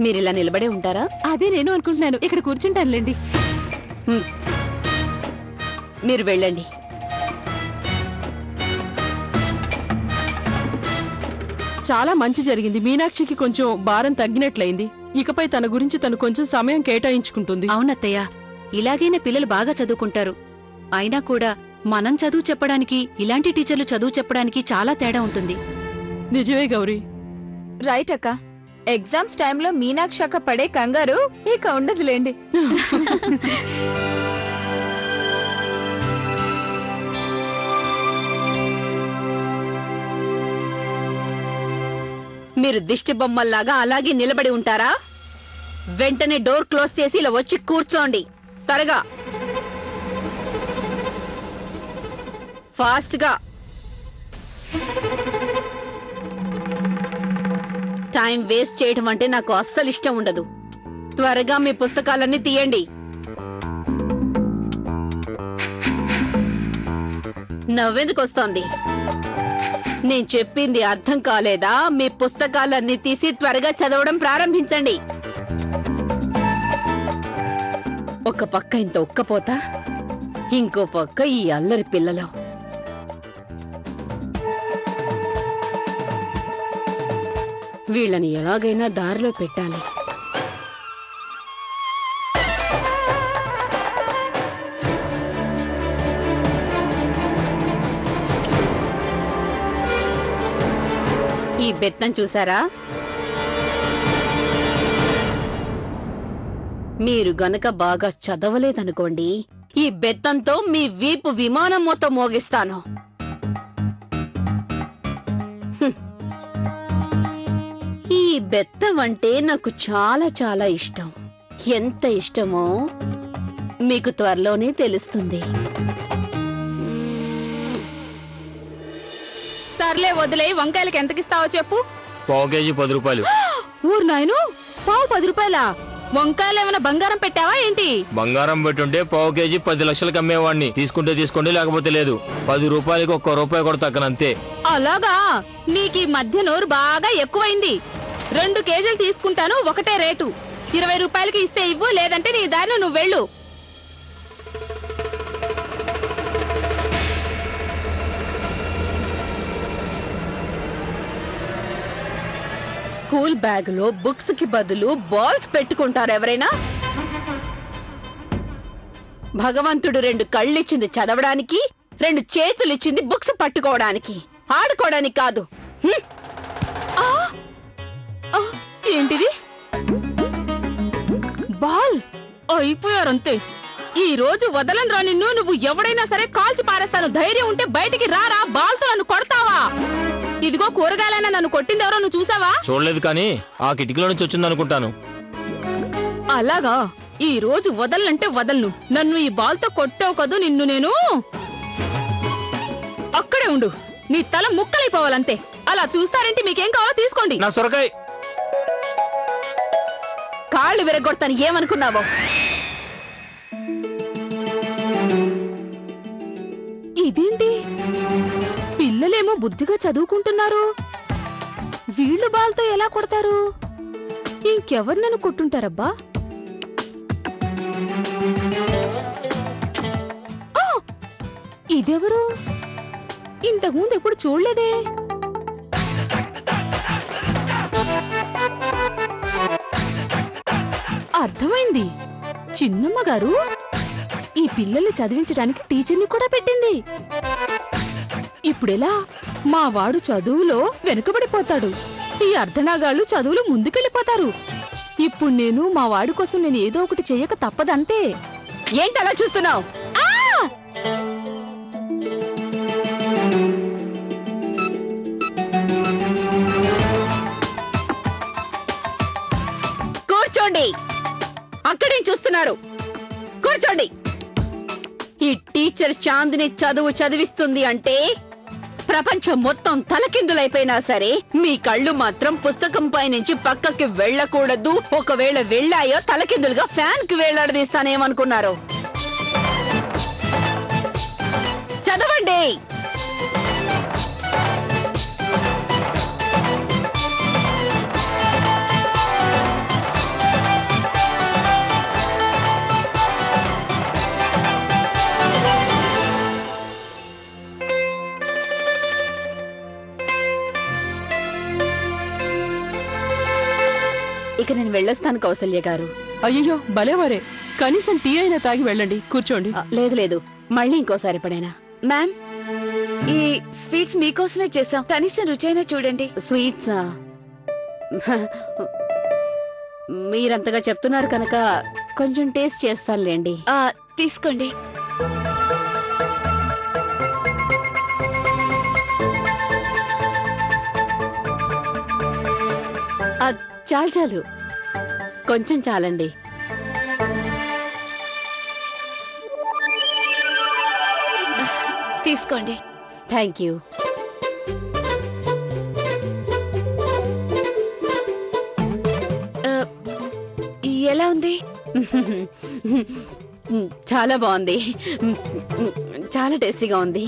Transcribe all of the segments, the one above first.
మీరిలా నిలబడే ఉంటారా? అదే నేను అనుకుంటున్నాను. ఇక్కడ కూర్చుంటానులేండి. మీరు వెళ్ళండి. చాలా మంచి జరిగింది. మీనాక్షికి కొంచెం భారం తగ్గినట్లయింది. ఇకపై తన గురించి తను కొంచెం సమయం కేటాయించుకుంటుంది. అవునత్తయ్య, ఇలాగైనా పిల్లలు బాగా చదువుకుంటారు. అయినా కూడా మనం చదువు చెప్పడానికి, ఇలాంటి టీచర్లు చదువు చెప్పడానికి చాలా తేడా ఉంటుంది. నిజమే గౌరీ. రైట్ అక్క. ఎగ్జామ్స్ టైంలో మీనాక్షి అక్క పడే కంగారు ఇక ఉండదులేండి. మీరు దిష్టి బొమ్మల్లాగా అలాగే నిలబడి ఉంటారా? వెంటనే డోర్ క్లోజ్ చేసి ఇలా వచ్చి కూర్చోండి. త్వరగా, ఫాస్ట్ గా. టైం వేస్ట్ చేయడం అంటే నాకు అస్సలు ఇష్టం ఉండదు. త్వరగా మీ పుస్తకాలన్నీ తీయండి. నవ్వెందుకు వస్తోంది? నేను చెప్పింది అర్థం కాలేదా? మీ పుస్తకాలన్నీ తీసి త్వరగా చదవడం ప్రారంభించండి. ఒక పక్క ఇంత ఉక్కపోతా, ఇంకో పక్క ఈ అల్లరి పిల్లలు. వీళ్ళని ఎలాగైనా దారిలో పెట్టాలి. ఈ బెత్తం చూసారా? మీరు గనక బాగా చదవలేదనుకోండి, ఈ బెత్తంతో మీ వీపు విమానం మొత్తం మోగిస్తాను. ఈ బెత్తం అంటే నాకు చాలా చాలా ఇష్టం. ఎంత ఇష్టమో మీకు త్వరలోనే తెలుస్తుంది. సర్లే వదిలే, వంకాయలకి ఎంతకిస్తావో చెప్పు. పావు కేజీ 10 రూపాయలు. ఊరు నాయను, పావు 10 రూపాయలా? వంకాయలు ఏమైనా బంగారం పెట్టావా ఏంటి? బంగారం పెట్టుంటే పావు కేజీ 10 లక్షలకు అమ్మేవాడిని. తీసుకుంటే తీసుకోండి, లేకపోతే లేదు. 10 రూపాయలకి 1 రూపాయి కూడా తగ్గనంతే. అలాగా? నీకు ఈ మధ్య నోరు బాగా ఎక్కువైంది. 2 కేజీలు తీసుకుంటాను, ఒకటే రేటు. 20 రూపాయలకి ఇస్తే ఇవ్వు, లేదంటే నీ దారిలో నువ్వు వెళ్ళు. స్కూల్ బ్యాగ్ లో బుక్స్ కి బదులు బాల్స్ పెట్టుకుంటారు ఎవరైనా? భగవంతుడు 2 కళ్ళిచ్చింది చదవడానికి, 2 చేతులిచ్చింది బుక్స్ పట్టుకోవడానికి, ఆడుకోవడానికి కాదు. ఏంటిది? బాల్ అయిపోయారంతే. ఈ రోజు వదలను రా నిన్ను. నువ్వు ఎవడైనా సరే కాల్చి పారేస్తాను. ధైర్యం ఉంటే బయటికి రారా. బాల్తో నన్ను కొడతావా? ఇదిగో కూరగాయలైనా నన్ను కొట్టింది ఎవరో నువ్వు చూసావా? చూడలేదు, కానీ ఆ కిటికీలో నుంచి వచ్చింది అనుకుంటాను. అలాగా? ఈ రోజు వదలనంటే వదలను. నన్ను ఈ బాల్తో కొట్టావు కదూ, నిన్ను నేను అక్కడే ఉండు. నీ తల ముక్కలైపోవాలంతే. అలా చూస్తారంటే మీకేం కావాలో తీసుకోండి. నా సొరకాయ. కాళ్ళు విరగొడతాను ఏమనుకున్నావో? ఇదేంటి, పిల్లలేమో బుద్ధిగా చదువుకుంటున్నారు, వీళ్ళు బాల్తో ఎలా కొడతారు? ఇంకెవరు నన్ను కొట్టుంటారబ్బా? ఇదెవరు? ఇంతకుముందు ఎప్పుడు చూడలేదే. అర్థమైంది. చిన్నమ్మ గారు ఈ పిల్లల్ని చదివించడానికి టీచర్ని కూడా పెట్టింది. ఇప్పుడెలా? మా వాడు చదువులో వెనుకబడిపోతాడు, ఈ అర్ధనాగాళ్ళు చదువులో ముందుకెళ్ళిపోతారు. ఇప్పుడు నేను మా వాడి కోసం నేను ఏదో ఒకటి చెయ్యక తప్పదంతే. ఏంటి అలా చూస్తున్నావు? కూర్చోండి. అక్కడేం చూస్తున్నారు? కూర్చోండి. ఈ టీచర్ చాందిని చదువు చదివిస్తుంది అంటే ప్రపంచం మొత్తం తలకిందులైపోయినా సరే మీ కళ్ళు మాత్రం పుస్తకం పై నుంచి పక్కకి వెళ్ళకూడదు. ఒకవేళ వెళ్ళాయో తలకిందులుగా ఫ్యాన్ కి వేలాడదీస్తానేమనుకున్నారు? చదవండి. ఇక నేను వెళ్ళొస్తాను కౌసల్య గారు. అయ్యో భలేవారే, కనీసం టీ అయినా తాగి వెళ్ళండి. కూర్చోండి. లేదు లేదు, మళ్ళీ ఇంకోసారి ఎప్పుడైనా. మ్యామ్, ఈ స్వీట్స్ మీకోసమే చేసాం, కనీసం రుచైనా చూడండి. స్వీట్సా? మీరంతగా చెప్తున్నారు కనుక కొంచెం టేస్ట్ చేస్తానులేండి. తీసుకోండి. చాలు చాలు, కొంచెం చాలండి. తీసుకోండి. Thank you. ఎలా ఉంది? చాలా బాగుంది, చాలా టేస్టీగా ఉంది.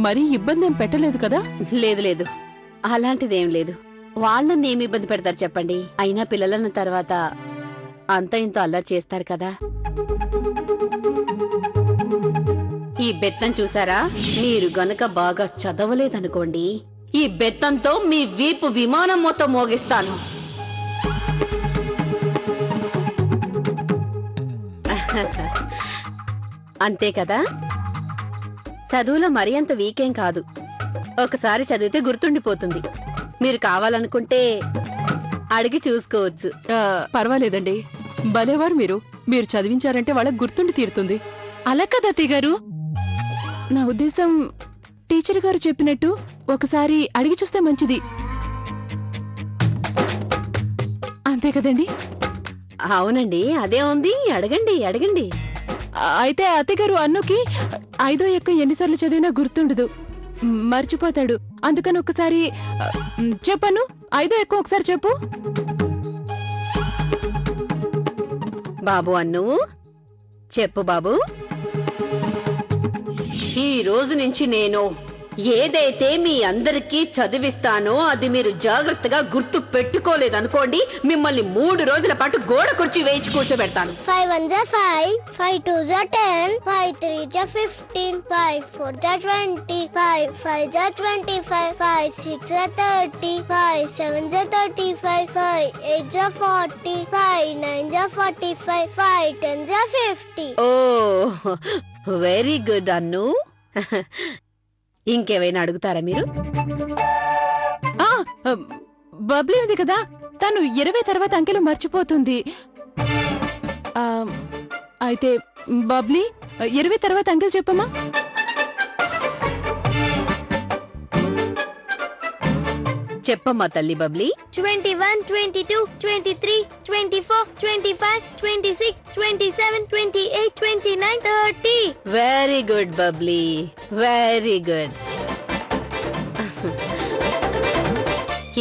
మరీ ఇబ్బంది ఏం పెట్టలేదు కదా? లేదు లేదు, అలాంటిదేం లేదు. వాళ్ళని ఏమి ఇబ్బంది పెడతారు చెప్పండి? అయినా పిల్లలన్న తర్వాత అంత ఇంత అల్లరి చేస్తారు కదా. ఈ బెత్తం చూసారా? మీరు గనక బాగా చదవలేదనుకోండి, ఈ బెత్తంతో మీ వీపు విమానం మొత్తం మోగిస్తాను. అంతే కదా? చదువులో మరీ అంత వీకేం కాదు. ఒకసారి చదివితే గుర్తుండిపోతుంది. మీరు కావాలనుకుంటే అడిగి చూసుకోవచ్చు. పర్వాలేదండి, భలేవారు మీరు చదివించారంటే వాళ్ళకి గుర్తుండి తీరుతుంది. అలా కదా అత్తయ్య గారు, నా ఉద్దేశం టీచర్ గారు చెప్పినట్టు ఒకసారి అడిగి చూస్తే మంచిది. అంతే కదండి? అవునండి, అదే ఉంది. అడగండి అడగండి. అయితే అత్తయ్య గారు అన్నుకి 5వ ఎక్క ఎన్నిసార్లు చదివినా గుర్తుండదు, మర్చిపోతాడు. అందుకని ఒకసారి చెప్పను, 5వ ఎక్క ఒకసారి చెప్పు. బాబు అన్ను, చెప్పు బాబు. ఈ రోజు నుంచి నేను ఏదైతే మీ అందరికీ చదివిస్తానో అది మీరు జాగ్రత్తగా గుర్తు పెట్టుకోలేదనుకోండి, మిమ్మల్ని 3 రోజుల పాటు గోడ కుర్చీ వేయించి కూర్చోబెడతాను. 5 1 is 5, 5 2 is 10, 5 3 is 15, 5 4 is 20, 5 5 is 25, 5 6 is 30, 5 7 is 35, 5 8 is 40, 5 9 is 45, 5 10 is 50. Oh very good అన్ను. ఇంకేమైనా అడుగుతారా మీరు? బబ్లీ ఉంది కదా, తను 20 తర్వాత అంకెలు మర్చిపోతుంది. అయితే బబ్లీ 20 తర్వాత అంకెలు చెప్పమ్మా. చెప్పమ్మా తల్లి Babli. 21 22 23 24 25 26 27 28 29 30. Very good Bubbly, very good.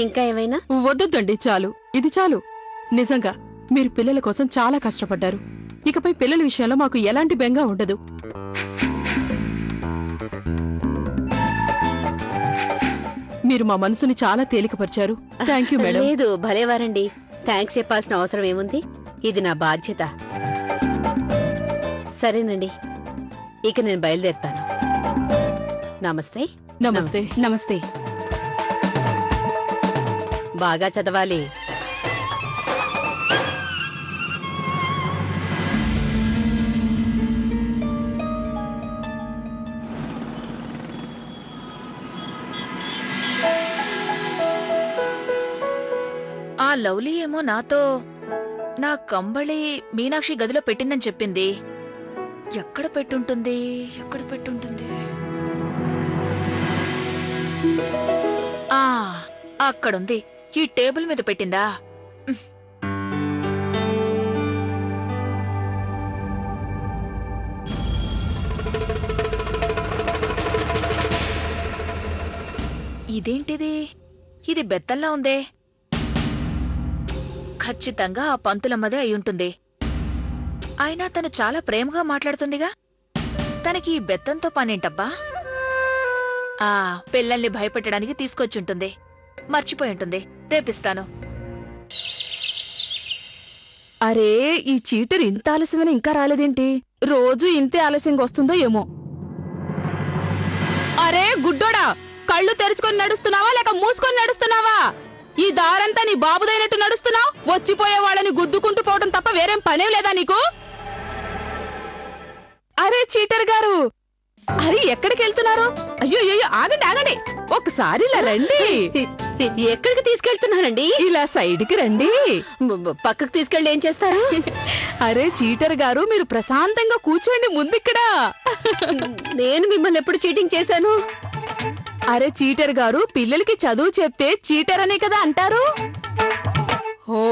ఇంకా ఏమైనా? వద్దండి, చాలు, ఇది చాలు. నిజంగా మీరు పిల్లల కోసం చాలా కష్టపడ్డారు. ఇకపై పిల్లల విషయంలో మాకు ఎలాంటి బెంగ ఉండదు. మీరు మా మనసుని చాలా తేలికపరిచారు. Thank you madam. లేదు, భలేవారండి. థ్యాంక్స్ చెప్పాల్సిన అవసరం ఏముంది? ఇది నా బాధ్యత. సరేనండి, ఇక నేను బయలుదేరుతాను. నమస్తే. నమస్తే. నమస్తే. బాగా చదవాలి. ఆ లవ్లీ ఏమో నాతో నా కంబళి మీనాక్షి గదిలో పెట్టిందని చెప్పింది. ఎక్కడ పెట్టుంటుంది? ఎక్కడ పెట్టుంటుంది? అక్కడుంది. ఈ టేబుల్ మీద పెట్టిందా? ఇదేంటిది? ఇది బెత్తల్లా ఉందే. ఖచ్చితంగా ఆ పంతులమ్మదే అయ్యుంటుంది. అయినా తను చాలా ప్రేమగా మాట్లాడుతుందిగా. తనకి ఈ బెత్తంతో పనేంటబ్బా? పిల్లల్ని భయపెట్టడానికి తీసుకొచ్చుంటుంది. మర్చిపోయి ఉంటుంది. రేపిస్తాను. అరే ఈ చీటర్ ఇంత ఆలస్యమైన ఇంకా రాలేదేంటి? రోజు ఇంతే ఆలస్యంగా వస్తుందో ఏమో. అరే గుడ్డోడా, కళ్ళు తెరుచుకొని నడుస్తున్నావా లేక మూసుకొని నడుస్తున్నావా? ఈ దారంతా నీ బాబుదైనట్టు నడుస్తున్నావు. వచ్చిపోయే వాళ్ళని గుద్దుకుంటూ పోవడం తప్ప వేరేం పనేం లేదా నీకు? అరే చీటర్ గారు, అరే ఎక్కడికి వెళ్తున్నారు? అయ్యో అయ్యో ఆగండి ఆగండి, ఒకసారి ఇలా రండి. ఎక్కడికి తీసుకెళ్తున్నారండి? ఇలా సైడ్కి రండి. పక్కకు తీసుకెళ్ళి ఏం చేస్తారు? అరే చీటర్ గారు, మీరు ప్రశాంతంగా కూర్చోండి ముందిక్కడ. నేను మిమ్మల్ని ఎప్పుడు చీటింగ్ చేశాను? అరే చీటర్ గారు, పిల్లలకి చదువు చెప్తే చీటర్ అనే కదా అంటారు. ఓ,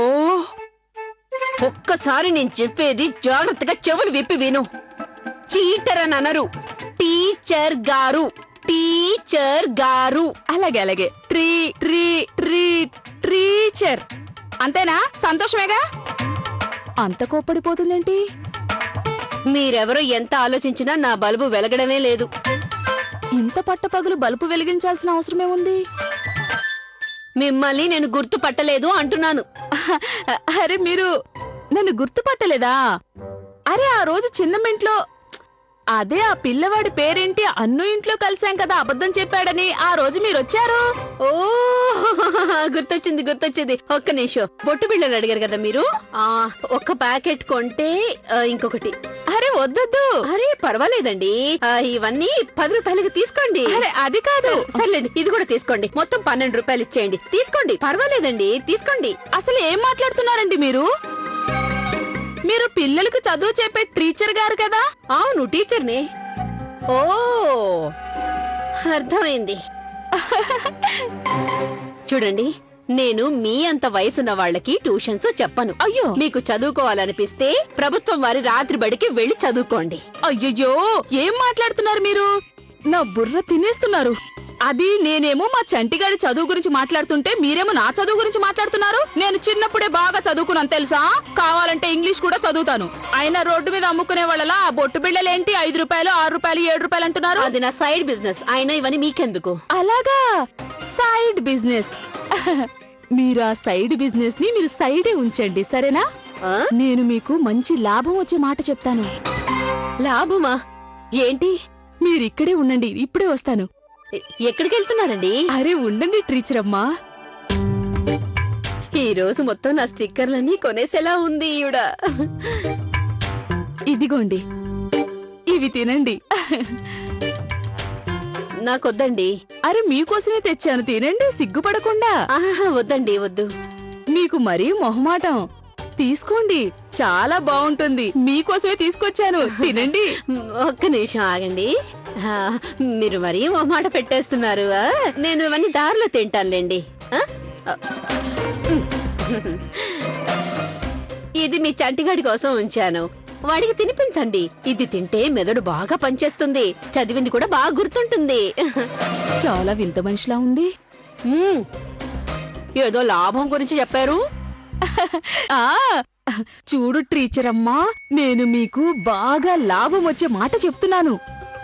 ఒక్కసారి నేను చెప్పేది జాగ్రత్తగా చెవులు విప్పి విను. చీటర్ అని అనరు, టీచర్ గారు, టీచర్ గారు. అలాగే అలాగే, ట్రీ ట్రీ ట్రీ టీచర్ అంతేనా? సంతోషమేగా? అంత కోప్పడిపోతుందేంటి? మీరెవరో ఎంత ఆలోచించినా నా బల్బు వెలగడమే లేదు. ఇంత పట్టపగలు బలుపు వెలిగించాల్సిన అవసరమే ఉంది? మిమ్మల్ని నేను గుర్తుపట్టలేదు అంటున్నాను. అరే మీరు నన్ను గుర్తుపట్టలేదా? అరే ఆ రోజు చిన్నమింట్లో, అదే ఆ పిల్లవాడి పేరేంటి, అన్ను ఇంట్లో కలిసాం కదా అబద్ధం చెప్పాడని, ఆ రోజు మీరొచ్చారు. ఓ, గుర్తొచ్చింది గుర్తొచ్చింది. ఒక్క నిమిషం. బొట్టు బిళ్ళలు అడిగారు కదా మీరు. ఒక్క ప్యాకెట్ కొంటే ఇంకొకటి. అరే వద్దొద్దు. అరే పర్వాలేదండి, ఇవన్నీ 10 రూపాయలకి తీసుకోండి. అరే అది కాదు. సర్లేండి, ఇది కూడా తీసుకోండి. మొత్తం 12 రూపాయలు ఇచ్చేయండి. తీసుకోండి, పర్వాలేదండి, తీసుకోండి. అసలు ఏం మాట్లాడుతున్నారండి మీరు? మీరు పిల్లలకు చదువు చెప్పే టీచర్ గారు కదా? అవును, టీచర్నే. ఓ, అర్థమైంది. చూడండి, నేను మీ అంత వయసున్న వాళ్ళకి ట్యూషన్స్ చెప్పను. అయ్యో, మీకు చదువుకోవాలనిపిస్తే ప్రభుత్వం వారి రాత్రి బడికి వెళ్లి చదువుకోండి. అయ్యయ్యో, ఏం మాట్లాడుతున్నారు మీరు? నా బుర్ర తినేస్తున్నారు. అది నేనేమో మా చంటిగాడి చదువు గురించి మాట్లాడుతుంటే మీరేమో నా చదువు గురించి మాట్లాడుతున్నారు. నేను చిన్నప్పుడే బాగా చదువుకున్నాను తెలుసా? కావాలంటే ఇంగ్లీష్ కూడా చదువుతాను. అయినా రోడ్డు మీద అమ్ముకునే వాళ్ళలా ఆ బొట్టు బిళ్ళలేంటి 5 రూపాయలు 6 రూపాయలు 7 రూపాయలు అంటున్నారు. అది నా సైడ్ బిజినెస్. అయినా ఇవన్నీ మీకెందుకు? అలాగా, సైడ్ బిజినెస్. మీరు ఆ సైడ్ బిజినెస్ ని మీరు సైడే ఉంచండి, సరేనా? నేను మీకు మంచి లాభం వచ్చే మాట చెప్తాను. లాభమా? ఏంటి? మీరిక్కడే ఉండండి, ఇప్పుడే వస్తాను. ఎక్కడికి వెళ్తున్నారండి? అరే ఉండండి టీచర్ అమ్మా. ఈ రోజు మొత్తం నా స్టిక్కర్లన్నీ కొనేసేలా ఉంది ఈవిడ. ఇదిగోండి, ఇవి తినండి. నాకొద్దండి. అరే మీకోసమే తెచ్చాను, తినండి సిగ్గుపడకుండా. వద్దండి, వద్దు. మీకు మరీ మొహమాటం. తీసుకోండి, చాలా బాగుంటుంది. మీకోసమే తీసుకొచ్చాను, తినండి. ఒక్క నిమిషం ఆగండి. మీరు మరీ మాట పెట్టేస్తున్నారు. నేను ఇవన్నీ దారిలో తింటానులేండి. ఇది మీ చంటిగాడి కోసం ఉంచాను, వాడికి తినిపించండి. ఇది తింటే మెదడు బాగా పనిచేస్తుంది, చదివింది కూడా బాగా గుర్తుంటుంది. చాలా వింత మనిషిలా ఉంది. ఏదో లాభం గురించి చెప్పారు. ఆ చూడు టీచర్ అమ్మా, నేను మీకు బాగా లాభం వచ్చే మాట చెప్తున్నాను.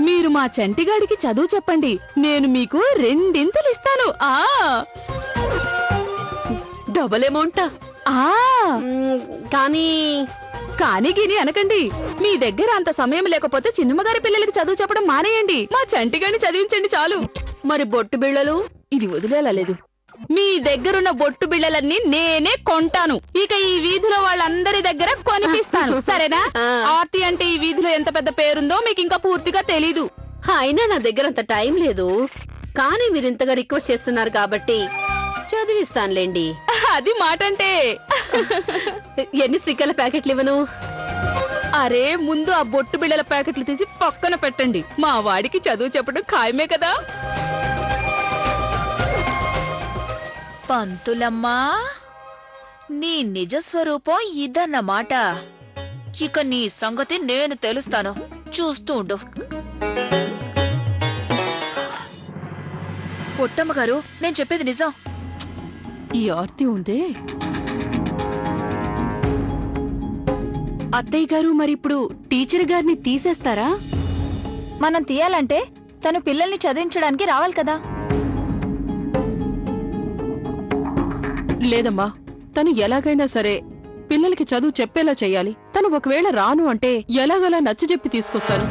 మీరు మా చంటిగాడికి చదువు చెప్పండి, నేను మీకు 2 ఇంతలు ఇస్తాను. డబుల్ అమౌంటా? కానీ కానీ గిని అనకండి. మీ దగ్గర అంత సమయం లేకపోతే చిన్నమ్మగారి పిల్లలకి చదువు చెప్పడం మానేయండి. మా చంటిగాడిని చదివించండి చాలు. మరి బొట్టు బిళ్ళలు? ఇది వదిలేలా లేదు. మీ దగ్గరున్న బొట్టు బిళ్ళలన్నీ నేనే కొంటాను. ఇక ఈ వీధిలో వాళ్ళందరి దగ్గర కొనిపిస్తాను, సరేనా? ఆర్తి అంటే ఈ వీధిలో ఎంత పెద్ద పేరుందో మీకు ఇంకా పూర్తిగా తెలీదు. అయినా నా దగ్గర అంత టైం లేదు. కానీ మీరు ఇంతగా రిక్వెస్ట్ చేస్తున్నారు కాబట్టి చదివిస్తానులేండి. అది మాటంటే. ఎన్ని స్టిక్కర్ల ప్యాకెట్లు ఇవ్వను? అరే ముందు ఆ బొట్టు బిళ్ళల ప్యాకెట్లు తీసి పక్కన పెట్టండి. మా వాడికి చదువు చెప్పడం ఖాయమే కదా. పంతులమ్మా, నీ నిజస్వరూపం ఇదన్నమాట. ఇక నీ సంగతి నేను తెలుస్తాను, చూస్తూ ఉండు. పొట్టమ్మగారు, నేను చెప్పేది నిజం. ఈ ఆర్తి ఉందే. అత్తయ్య గారు, మరిప్పుడు టీచర్ గారిని తీసేస్తారా? మనం తీయాలంటే తను పిల్లల్ని చదివించడానికి రావాలి కదా. లేదమ్మా, తను ఎలాగైనా సరే పిల్లలకి చదువు చెప్పేలా చెయ్యాలి. తను ఒకవేళ రాను అంటే ఎలాగలా నచ్చజెప్పి తీసుకొస్తాను.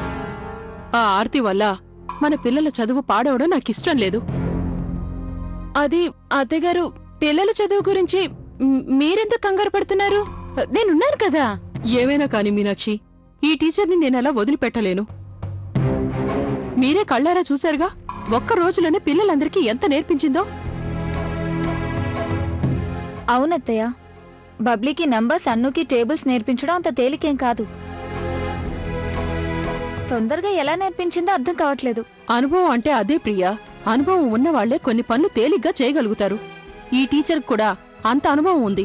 ఆ ఆర్తి వల్ల మన పిల్లల చదువు పాడవడం నాకిష్టం లేదు. అది అత్తగారు, పిల్లల చదువు గురించి మీరెందుకు కంగారు పడుతున్నారు? నేనున్నాను కదా. ఏమైనా కాని మీనాక్షి, ఈ టీచర్ని నేనలా వదిలిపెట్టలేను. మీరే కళ్ళారా చూశారుగా, ఒక్క రోజులోనే పిల్లలందరికీ ఎంత నేర్పించిందో. అవునత్తయ్య, బబ్లీకి నంబర్స్, అన్నుకి టేబుల్స్ నేర్పించడం అంత తేలికేం కాదు. తొందరగా ఎలా నేర్పించిందో అర్థం కావట్లేదు. అనుభవం అంటే అదే ప్రియా. అనుభవం ఉన్నవాళ్లే కొన్ని పనులు తేలిగ్గా చేయగలుగుతారు. ఈ టీచర్ కూడా అంత అనుభవం ఉంది.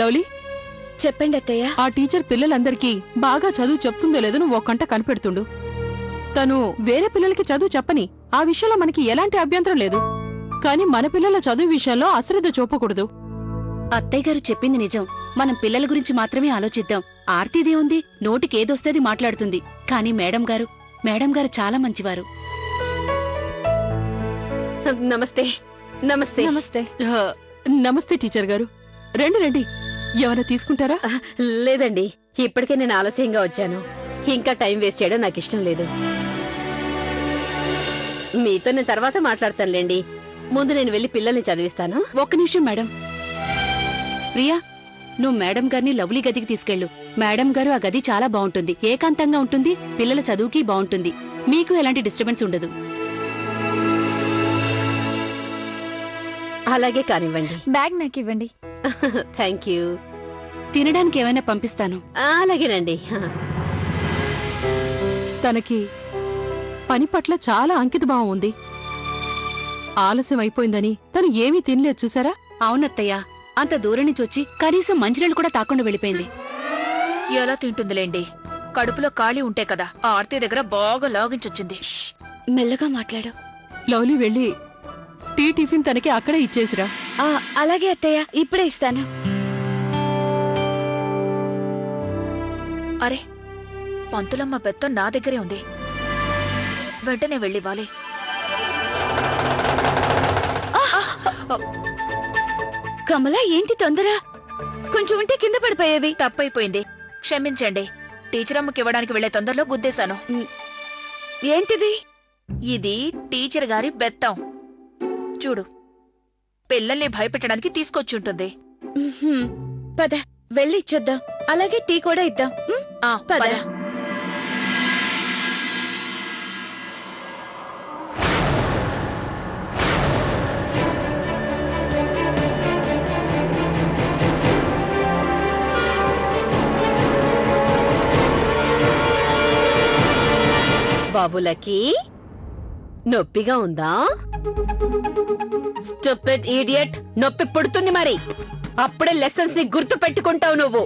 లవ్లీ, చెప్పండి అత్తయ్య. ఆ టీచర్ పిల్లలందరికీ బాగా చదువు చెప్తుందో లేదో నువ్వు ఒక్కంట కనిపెడుతుండు. తను వేరే పిల్లలకి చదువు చెప్పని, ఆ విషయంలో మనకి ఎలాంటి అభ్యంతరం లేదు. కాని మన పిల్లల చదువు విషయంలో అశ్రద్ధ చూపకూడదు. అత్తయ్య గారు చెప్పింది నిజం. మనం పిల్లల గురించి మాత్రమే ఆలోచిద్దాం. ఆర్తిదేముంది, నోటికేదొస్తేది మాట్లాడుతుంది. కాని మేడం గారు చాలా మంచివారు. నమస్తే. నమస్తే. నమస్తే. నమస్తే టీచర్ గారు. రండి రండి, ఏమైనా తీసుకుంటారా? లేదండి, ఇప్పటికే నేను ఆలస్యంగా వచ్చాను. ఇంకా టైం వేస్ట్ చేయడం నాకు ఇష్టం లేదు. మీతో నేను తర్వాత మాట్లాడతానులేండి. ముందు నేను వెళ్ళి పిల్లల్ని చదివిస్తాను. ఒక్క నిమిషం మేడం. ప్రియా, నువ్వు మేడం గారిని లవ్లీ గదికి తీసుకెళ్ళు. మేడం గారు ఆ గది చాలా బాగుంటుంది, ఏకాంతంగా ఉంటుంది, పిల్లల చదువుకి బాగుంటుంది. మీకు ఎలాంటి డిస్టర్బెన్స్ ఉండదు. అలాగే కానివ్వండి. బ్యాగ్ నాకు ఇవ్వండి. Thank you. తినడానికి ఏమైనా పంపిస్తాను. అలాగేనండి. తనకి పని పట్ల చాలా అంకితభావం ఉంది. ఆలస్యం అయిపోయిందని తను ఏమీ తినలేదు చూసారా? అవునత్తయ్య, అంత దూరం నుంచి వచ్చి కనీసం మంచినీళ్ళు కూడా తాకుండా వెళ్ళిపోయింది. ఎలా తింటుందిలేండి, కడుపులో ఖాళీ ఉంటే కదా. ఆ ఆర్తి దగ్గర బాగా లాగించొచ్చింది. మెల్లగా మాట్లాడు. లవ్లీ వెళ్ళి టీ టిఫిన్ తనకి అక్కడే ఇచ్చేసిరా. అలాగే అత్తయ్య, ఇప్పుడే ఇస్తాను. అరే, పంతులమ్మ బెత్తం నా దగ్గరే ఉంది. వెంటనే వెళ్ళివ్వాలి. కమలా, ఏంటి తొందర? కొంచెం ఉంటే కింద పడిపోయేవి. తప్పైపోయింది, క్షమించండి. టీచర్ అమ్మకి ఇవ్వడానికి వెళ్లే తొందరలో గుద్దేశాను. ఏంటిది? ఇది టీచర్ గారి బెత్తం. చూడు, పిల్లల్ని భయపెట్టడానికి తీసుకొచ్చుంటుంది. పద, వెళ్ళి ఇచ్చొద్దాం. అలాగే టీ కూడా ఇద్దాం. పద. బాబులకి నొప్పిగా ఉందా? స్టూపిడ్ ఇడియట్, నొప్పి పుడుతుంది మరి. అప్పుడే లెసన్స్ ని గుర్తు పెట్టుకుంటావు నువ్వు.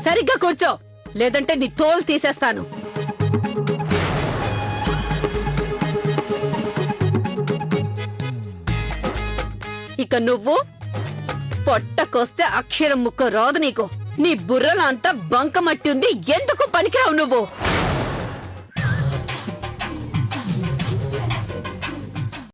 సరిగ్గా కూర్చో, లేదంటే నీ తోలు తీసేస్తాను. ఇక నువ్వు పొట్టకొస్తే అక్షరం ముక్క రాదు నీకు. నీ బుర్రలో అంతా బంకమట్టి ఉంది. ఎందుకు పనికిరావు నువ్వు?